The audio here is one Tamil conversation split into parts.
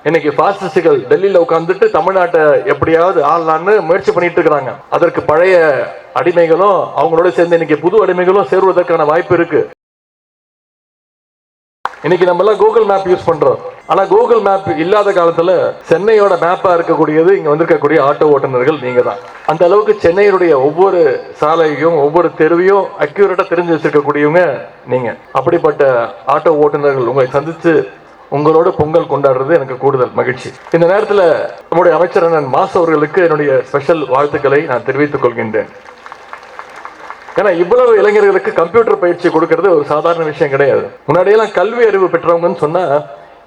இன்னைக்கு பாசிஸ்டுகள் டெல்லியில உட்கார்ந்துட்டு தமிழ்நாட்டை எப்படியாவது ஆளலான்னு முயற்சி பண்ணிட்டு இருக்கிறாங்க. அதற்கு பழைய அடிமைகளும் அவங்களோட சேர்ந்து இன்னைக்கு புது அடிமைகளும் சேருவதற்கான வாய்ப்பு இருக்கு. இன்னைக்கு நம்ம எல்லாம் கூகுள் மேப் யூஸ் பண்றோம். ஆனா கூகுள் மேப் இல்லாத காலத்துல சென்னையோட மேப்பா இருக்கக்கூடியது இங்க வந்திருக்கக்கூடிய ஆட்டோ ஓட்டுநர்கள் நீங்க தான். அந்த அளவுக்கு சென்னையினுடைய ஒவ்வொரு சாலையும் ஒவ்வொரு தெருவையும் அக்யூரேட்டா தெரிஞ்சு வச்சிருக்கக்கூடியவங்க நீங்க. அப்படிப்பட்ட ஆட்டோ ஓட்டுநர்கள் உங்களை சந்திச்சு உங்களோட பொங்கல் கொண்டாடுறது எனக்கு கூடுதல் மகிழ்ச்சி. இந்த நேரத்தில் நம்முடைய அமைச்சர் அண்ணன் மாசு அவர்களுக்கு என்னுடைய ஸ்பெஷல் வாழ்த்துக்களை நான் தெரிவித்துக் கொள்கின்றேன். ஏன்னா இவ்வளவு இளைஞர்களுக்கு கம்ப்யூட்டர் பயிற்சி கொடுக்கறது ஒரு சாதாரண விஷயம் கிடையாது. முன்னாடியெல்லாம் கல்வி அறிவு பெற்றவங்கன்னு சொன்னா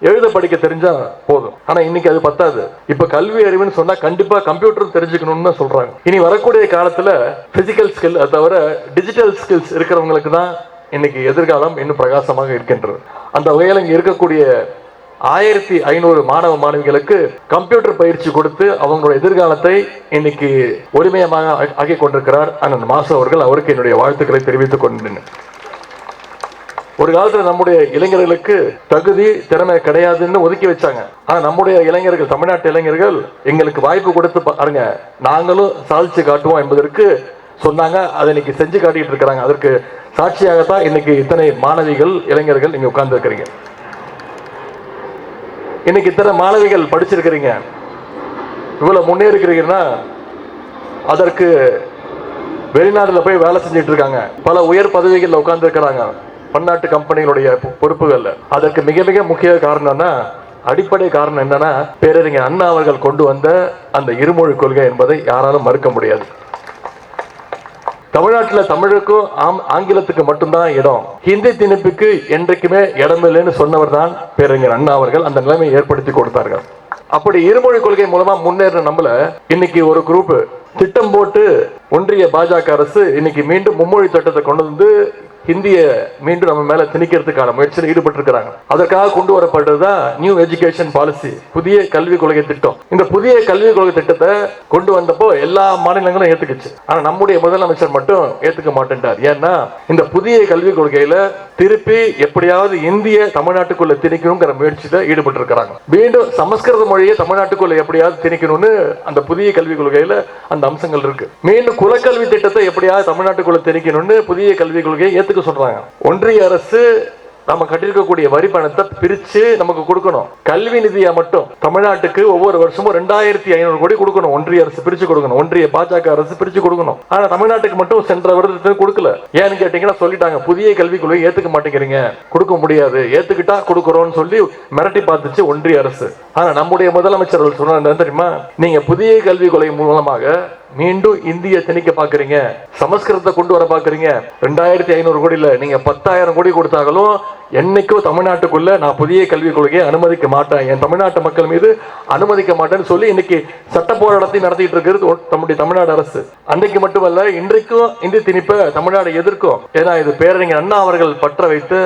எழுத படிக்க தெரிஞ்சா போதும். ஆனா இன்னைக்கு அது பத்தாது. இப்ப கல்வி அறிவுன்னு சொன்னா கண்டிப்பா கம்ப்யூட்டர் தெரிஞ்சுக்கணும்னு சொல்றாங்க. இனி வரக்கூடிய காலத்துல பிசிக்கல் ஸ்கில் அதை தவிர டிஜிட்டல் ஸ்கில்ஸ் இருக்கிறவங்களுக்கு தான் இன்னைக்கு எதிர்காலம் இன்னும் பிரகாசமாக இருக்கின்றது. அந்த வகையில் இங்க இருக்கக்கூடிய 1500 மாணவ மாணவிகளுக்கு கம்ப்யூட்டர் பயிற்சி கொடுத்து அவங்களோட எதிர்காலத்தை இன்னைக்கு ஒளிமயமாக ஆக்கி கொண்டிருக்கிறார் அண்ணன் மாசு அவர்கள். அவருக்கு என்னுடைய வாழ்த்துக்களை தெரிவித்துக் கொண்டேன். ஒரு காலத்துல நம்முடைய இளைஞர்களுக்கு தகுதி திறமை கிடையாதுன்னு ஒதுக்கி வச்சாங்க. ஆனா நம்முடைய இளைஞர்கள், தமிழ்நாட்டு இளைஞர்கள் எங்களுக்கு வாய்ப்பு கொடுத்து பாருங்க, நாங்களும் சாதிச்சு காட்டுவோம் என்பதற்கு சொன்னாங்க. அதை இன்னைக்கு செஞ்சு காட்டிட்டு இருக்கிறாங்க. அதற்கு சாட்சியாகத்தான் இன்னைக்கு இத்தனை மாணவிகள் இளைஞர்கள் நீங்க உட்கார்ந்து இருக்கிறீங்க. இன்னைக்கு இத்தனை மாணவிகள் படிச்சிருக்கிறீங்க, இவ்வளவு முன்னேறிக்கிறீங்கன்னா அதற்கு வெளிநாட்டுல போய் வேலை செஞ்சுட்டு இருக்காங்க, பல உயர் பதவிகள்ல உட்கார்ந்து இருக்கிறாங்க பன்னாட்டு கம்பெனிகளுடைய பொறுப்புகள்ல. அதற்கு மிக மிக முக்கிய காரணம்னா, அடிப்படை காரணம் என்னன்னா, பேரறிஞர் அண்ணா அவர்கள் கொண்டு வந்த அந்த இருமொழி கொள்கை என்பதை யாராலும் மறுக்க முடியாது. தமிழ்நாட்டில் தமிழுக்கும் ஆங்கிலத்துக்கு மட்டும்தான் இடம், ஹிந்தி திணிப்புக்கு என்றைக்குமே இடம் இல்லைன்னு சொன்னவர் தான் பேரறிஞர் அண்ணா அவர்கள். அந்த நிலைமையை ஏற்படுத்தி கொடுத்தார்கள். அப்படி இருமொழி கொள்கை மூலமா முன்னேற நம்மள இன்னைக்கு ஒரு குரூப் திட்டம் போட்டு ஒன்றிய பாஜக அரசு இன்னைக்கு மீண்டும் மும்மொழி திட்டத்தை கொண்டு வந்து ஹிந்திய மீண்டும் நம்ம மேல திணிக்கிறதுக்கான முயற்சியில் ஈடுபட்டு இருக்கிறாங்க. அதற்காக கொண்டு வரப்பட்டதுதான் நியூ எஜுகேஷன் பாலிசி, புதிய கல்விக் கொள்கை திட்டம். இந்த புதிய கல்விக் கொள்கை திட்டத்தை கொண்டு வந்தப்போ எல்லா மாநிலங்களும் ஏத்துக்குச்சு. ஆனா நம்முடைய முதலமைச்சர் மட்டும் ஏத்துக்க மாட்டேன்டார். ஏன்னா இந்த புதிய கல்விக் கொள்கையில திருப்பி எப்படியாவது இந்திய தமிழ்நாட்டுக்குள்ள திணிக்கணுங்கிற முயற்சியில ஈடுபட்டு இருக்கிறாங்க. மீண்டும் சமஸ்கிருத மொழியை தமிழ்நாட்டுக்குள்ள எப்படியாவது திணிக்கணும்னு அந்த புதிய கல்விக் கொள்கையில அந்த அம்சங்கள் இருக்கு. மீண்டும் குலக்கல்வி திட்டத்தை எப்படியாவது தமிழ்நாட்டுக்குள்ள திணிக்கணும்னு புதிய கல்விக் கொள்கையை சொல்றாங்க. ஒன்றிய அரசு நம்ம கட்டிருக்கக்கூடிய வரி பணத்தை பிரிச்சு நமக்கு கொடுக்கணும். கல்வி நிதியா மட்டும் தமிழ்நாட்டுக்கு ஒவ்வொரு வருஷமும் 2500 கோடி கொடுக்கணும். ஒன்றிய அரசு பிரிச்சு கொடுக்கணும், ஒன்றிய பாஜக அரசு பிரிச்சு கொடுக்கணும். ஆனா தமிழ்நாட்டுக்கு மட்டும் சென்ற வருடத்துக்கு கொடுக்கல. ஏன்னு கேட்டீங்கன்னா சொல்லிட்டாங்க, புதிய கல்விக் கொள்கையை ஏத்துக்க மாட்டேங்கிறீங்க, கொடுக்க முடியாது, ஏத்துக்கிட்டா கொடுக்கறோம்னு சொல்லி மிரட்டி பார்த்துச்சு ஒன்றிய அரசு. ஆனா நம்முடைய முதலமைச்சர்கள் சொன்ன தெரியுமா, நீங்க புதிய கல்விக் கொள்கை மூலமாக மீண்டும் இந்திய திணிக்க பாக்குறீங்க, சமஸ்கிருதத்தை கொண்டு வர பாக்குறீங்க. 2500 கோடியில நீங்க 10,000 கோடி கொடுத்தாலும் என்னைக்கும் தமிழ்நாட்டுக்குள்ள நான் புதிய கல்விக் கொள்கையை அனுமதிக்க மாட்டேன், என் தமிழ்நாட்டு மக்கள் மீது அனுமதிக்க மாட்டேன்னு சொல்லி இன்னைக்கு சட்ட போராட்டத்தை நடத்திட்டு இருக்கிறது நம்முடைய தமிழ்நாடு அரசு. அன்றைக்கு மட்டுமல்ல, இன்றைக்கும் இந்தி திணிப்பை தமிழ்நாடு எதிர்க்கும். ஏன்னா இது பேரறிஞர் அண்ணா அவர்கள் பற்ற வைத்த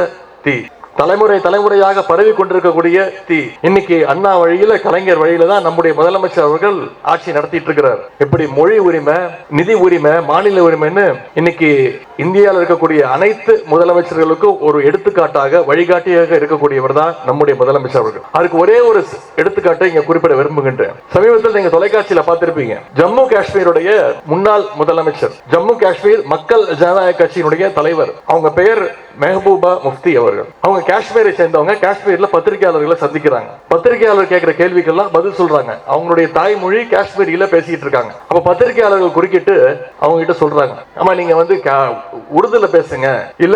தீ, தலைமுறை தலைமுறையாக பரவி கொண்டிருக்கக்கூடிய தீ. இன்னைக்கு அண்ணா வழியில, கலைஞர் வழியில தான் நம்முடைய முதலமைச்சர் அவர்கள் ஆட்சி நடத்திட்டு இருக்கிறார். இப்படி மொழி உரிமை, நிதி உரிமை, மாநில உரிமைன்னு இன்னைக்கு இந்தியாவில் இருக்கக்கூடிய அனைத்து முதலமைச்சர்களுக்கும் ஒரு எடுத்துக்காட்டாக வழிகாட்டியாக இருக்கக்கூடியவர் தான் நம்முடைய முதலமைச்சர் அவர்கள். அதுக்கு ஒரே ஒரு எடுத்துக்காட்டை இங்க குறிப்பிட விரும்புகின்றேன். சமீபத்தில் நீங்க தொலைக்காட்சியில பார்த்திருப்பீங்க, ஜம்மு காஷ்மீருடைய முன்னாள் முதலமைச்சர், ஜம்மு காஷ்மீர் மக்கள் ஜனநாயக கட்சியினுடைய தலைவர், அவங்க பெயர் மெஹபூபா முஃப்தி அவர்கள். அவங்க காஷ்மீரை சேர்ந்தவங்க. காஷ்மீர்ல பத்திரிகையாளர்களை சந்திக்கிறாங்க. பத்திரிகையாளர் கேட்கிற கேள்விக்கெல்லாம் பதில் சொல்றாங்க. அவங்களுடைய தாய்மொழி காஷ்மீரியில பேசிட்டு இருக்காங்க. அப்ப பத்திரிகையாளர்கள் குறுக்கிட்டு அவங்க கிட்ட சொல்றாங்க, ஆமா நீங்க வந்து உருதுல பேசுங்க, இல்ல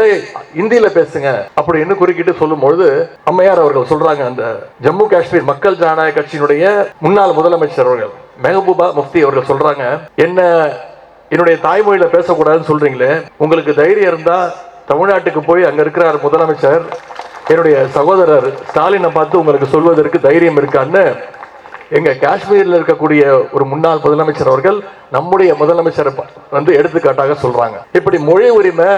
இந்தியில பேசுங்க அப்படின்னு குறுக்கிட்டு சொல்லும் பொழுது அம்மையார் அவர்கள் சொல்றாங்க, அந்த ஜம்மு காஷ்மீர் மக்கள் ஜனநாயக கட்சியினுடைய முன்னாள் முதலமைச்சர் அவர்கள் மெஹபூபா முஃப்தி அவர்கள் சொல்றாங்க, என்னுடைய தாய்மொழியில பேசக்கூடாதுன்னு சொல்றீங்களே, உங்களுக்கு தைரியம் இருந்தா தமிழ்நாட்டுக்கு போய் அங்க இருக்கிறார் முதலமைச்சர், என்னுடைய சகோதரர் ஸ்டாலினை பார்த்து உங்களுக்கு சொல்வதற்கு தைரியம் இருக்கான்னு எங்க காஷ்மீர்ல இருக்கக்கூடிய ஒரு முன்னாள் முதலமைச்சர் அவர்கள் நம்முடைய முதலமைச்சர் வந்து எடுத்துக்காட்டாக சொல்றாங்க. இப்படி மொழி உரிமை,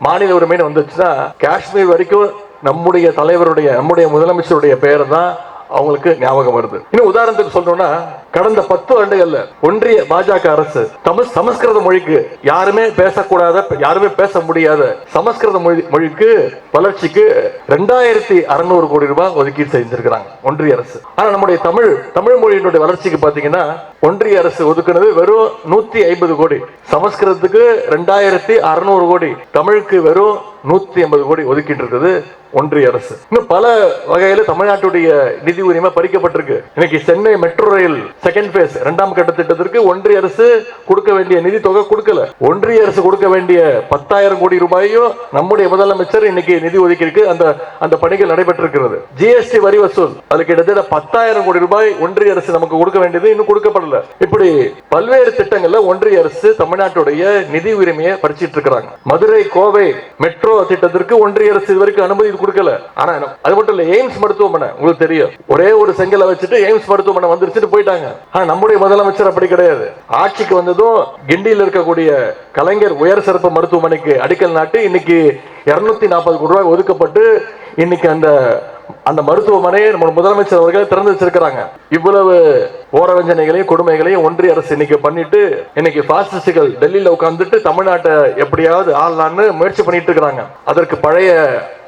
மாநில உரிமைன்னு வந்துச்சுன்னா காஷ்மீர் வரைக்கும் நம்முடைய தலைவருடைய, நம்முடைய முதலமைச்சருடைய பெயர் தான் அவங்களுக்கு ஞாபகம் வருது. இன்னும் உதாரணத்துக்கு சொல்லணும்னா, கடந்த 10 ஆண்டுகள்ல ஒன்றிய பாஜக அரசு சமஸ்கிருத மொழிக்கு யாருமே பேசக்கூடாத, யாருமே பேச முடியாத சமஸ்கிருத மொழிக்கு வளர்ச்சிக்கு 2600 கோடி ரூபாய் ஒதுக்கீடு செஞ்சிருக்கிறாங்க ஒன்றிய அரசு. ஆனா நம்முடைய தமிழ் மொழியினுடைய வளர்ச்சிக்கு பாத்தீங்கன்னா ஒன்றிய அரசு ஒதுக்குனது வெறும் 150 கோடி. சமஸ்கிருதத்துக்கு 2600 கோடி, தமிழுக்கு வெறும் 180 கோடி ஒதுக்கிட்டு இருக்குது ஒன்றிய அரசு. இன்னும் பல வகையில தமிழ்நாட்டுடைய நிதி உரிமை பறிக்கப்பட்டிருக்கு. இன்னைக்கு Chennai metro rail second phase 2ஆம் கட்ட திட்டத்திற்கு ஒன்றிய அரசு கொடுக்க வேண்டிய நிதி தொகை கொடுக்கல. ஒன்றிய அரசு கொடுக்க வேண்டிய 10,000 கோடி ரூபாயும் நம்முடைய முதலமைச்சர் இன்னைக்கு நிதி ஒதுக்கி அந்த பணிகள் நடைபெற்றிருக்கிறது. ஜிஎஸ்டி வரி வசூல் அது கிட்டத்தட்ட 10,000 கோடி ரூபாய் ஒன்றிய அரசு நமக்கு கொடுக்க வேண்டியது இன்னும் கொடுக்கப்படல. இப்படி பல்வேறு திட்டங்கள்ல ஒன்றிய அரசு தமிழ்நாட்டுடைய நிதி உரிமையை பறிச்சிட்டு இருக்கிறாங்க. மதுரை கோவை மெட்ரோ திட்டத்திற்கு ஒன்றிய அரசு இதுவரைக்கும் அனுமதி கொடுக்கல. ஆனா அது மட்டும் இல்ல, எய்ம்ஸ் மருத்துவமனை உங்களுக்கு தெரியும், ஒரே ஒரு செங்கலை வச்சுட்டு எய்ம்ஸ் மருத்துவமனை வந்துருச்சுட்டு போயிட்டாங்க. ஆனா நம்முடைய முதலமைச்சர் அப்படி கிடையாது. ஆட்சிக்கு வந்ததும் கிண்டியில் இருக்கக்கூடிய கலைஞர் உயர் சிறப்பு மருத்துவமனைக்கு அடிக்கல் நாட்டி இன்னைக்கு 240 கோடி ரூபாய் ஒதுக்கப்பட்டு இன்னைக்கு அந்த மருத்துவமனையை நம்ம முதலமைச்சர் அவர்கள் திறந்து வச்சிருக்கிறாங்க. இவ்வளவு ஓரவஞ்சனைகளையும் கொடுமைகளையும் ஒன்றிய அரசு இன்னைக்கு பண்ணிட்டு இன்னைக்கு பாசிஸ்டுகள் டெல்லியில உட்கார்ந்துட்டு தமிழ்நாட்டை எப்படியாவது ஆளலான்னு முயற்சி பண்ணிட்டு இருக்கிறாங்க. அதற்கு பழைய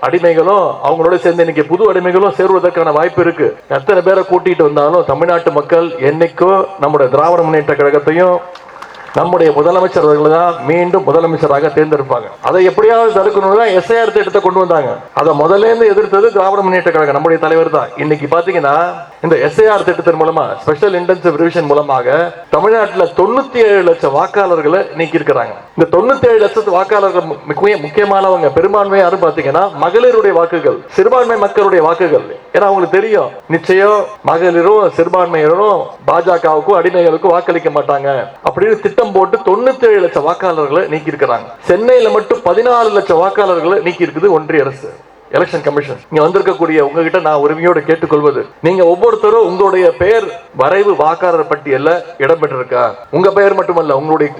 அடிமைகளும் அவங்களோட சேர்ந்து இன்னைக்கு புது அடிமைகளும் சேருவதற்கான வாய்ப்பு இருக்கு. எத்தனை பேரை கூட்டிட்டு வந்தாலும் தமிழ்நாட்டு மக்கள் என்னைக்கும் நம்முடைய திராவிட முன்னேற்ற கழகத்தையும் நம்முடைய முதலமைச்சர் அவர்கள் தான் மீண்டும் முதலமைச்சராக தேர்ந்தெடுப்பாங்க. அதை எப்படியாவது தடுக்கணும்னு எஸ்ஐஆர் திட்டத்தை கொண்டு வந்தாங்க. அதை முதல்ல இருந்து எதிர்த்தது திராவிட முன்னேற்ற கழகம், நம்முடைய தலைவர் தான். இன்னைக்கு பாத்தீங்கன்னா இந்த எஸ்ஐஆர் திட்டத்தின் மூலமா ஸ்பெஷல் இன்டென்சிவ் ரிவிஷன் மூலமாக தமிழ்நாட்டில் 97 லட்சம் வாக்காளர்களை நீக்கி இருக்கிறாங்க. இந்த 97 லட்சத்து வாக்காளர்கள் முக்கியமானவங்க பெரும்பான்மை யாரும் பாத்தீங்கன்னா மகளிருடைய வாக்குகள், சிறுபான்மை மக்களுடைய வாக்குகள். ஏன்னா அவங்களுக்கு தெரியும் நிச்சயம் மகளிரும் சிறுபான்மையினரும் பாஜகவுக்கும் அடிமைகளுக்கும் வாக்களிக்க மாட்டாங்க அப்படின்னு திட்டம் போட்டு 97 லட்சம் வாக்காளர்களை நீக்கி இருக்கிறாங்க. சென்னையில மட்டும் 14 லட்சம் வாக்காளர்களை நீக்கி இருக்குது ஒன்றிய அரசு. எலெக்ஷன் கமிஷன் இங்க வந்திருக்கக்கூடிய உங்ககிட்ட நான் உரிமையோடு கேட்டுக்கொள்வது, நீங்க ஒவ்வொருத்தரும் உங்களுடைய பெயர் வரைவு வாக்காளர் பட்டியல்ல இடம்பெற்றிருக்கா? உங்க பெயர் மட்டுமல்ல,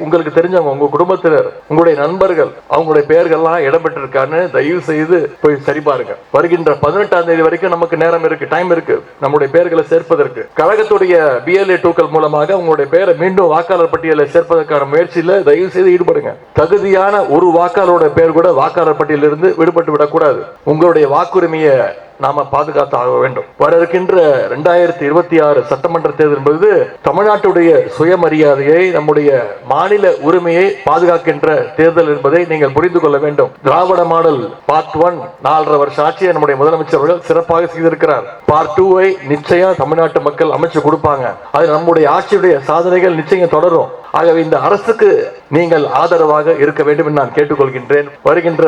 உங்களுக்கு தெரிஞ்சவங்க, உங்க குடும்பத்தினர், உங்களுடைய நண்பர்கள், அவங்களுடைய பெயர்கள்லாம் இடம்பெற்றிருக்கான்னு தயவு செய்து போய் சரி பாருங்க. வருகின்ற 18ஆம் தேதி வரைக்கும் நமக்கு நேரம் இருக்கு, டைம் இருக்கு நம்முடைய பெயர்களை சேர்ப்பதற்கு. கழகத்துடைய BLA 2கள் மூலமாக உங்களுடைய பெயரை மீண்டும் வாக்காளர் பட்டியலில் சேர்ப்பதற்கான முயற்சியில தயவு செய்து ஈடுபடுங்க. தகுதியான ஒரு வாக்காளரோட பெயர் கூட வாக்காளர் பட்டியலிருந்து விடுபட்டு விடக்கூடாது. உங்களுடைய வாக்குரிமையை நாம பாதுகாத்து ஆக வேண்டும். வர இருக்கின்ற 2026 சட்டமன்ற தேர்தல் என்பது தமிழ்நாட்டுடைய சுயமரியாதையை, நம்முடைய மாநில உரிமையை பாதுகாக்கின்ற தேர்தல் என்பதை நீங்கள் புரிந்து கொள்ள வேண்டும். திராவிட மாடல் பார்ட் 1 4.5 வருஷ ஆட்சியை நம்முடைய முதலமைச்சர் அவர்கள் சிறப்பாக செய்திருக்கிறார். பார்ட் 2 நிச்சயம் தமிழ்நாட்டு மக்கள் அமைச்சு கொடுப்பாங்க. அது நம்முடைய ஆட்சியுடைய சாதனைகள் நிச்சயம் தொடரும். ஆகவே இந்த அரசுக்கு நீங்கள் ஆதரவாக இருக்க வேண்டும் என்று நான் கேட்டுக்கொள்கின்றேன். வருகின்ற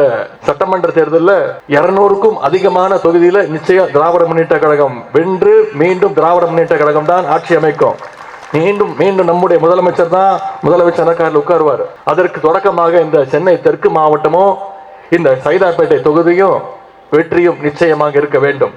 சட்டமன்ற தேர்தலில் 200க்கும் அதிகமான தொகுதியில் நிச்சயம் திராவிட முன்னேற்ற கழகம் வென்று மீண்டும் திராவிட முன்னேற்ற கழகம் தான் ஆட்சி அமைக்கும். மீண்டும் நம்முடைய முதலமைச்சர் தான் முதலமைச்சர் உட்காருவார். அதற்கு தொடக்கமாக இந்த சென்னை தெற்கு மாவட்டமும் இந்த சைதாப்பேட்டை தொகுதியும் வெற்றியும் நிச்சயமாக இருக்க வேண்டும்.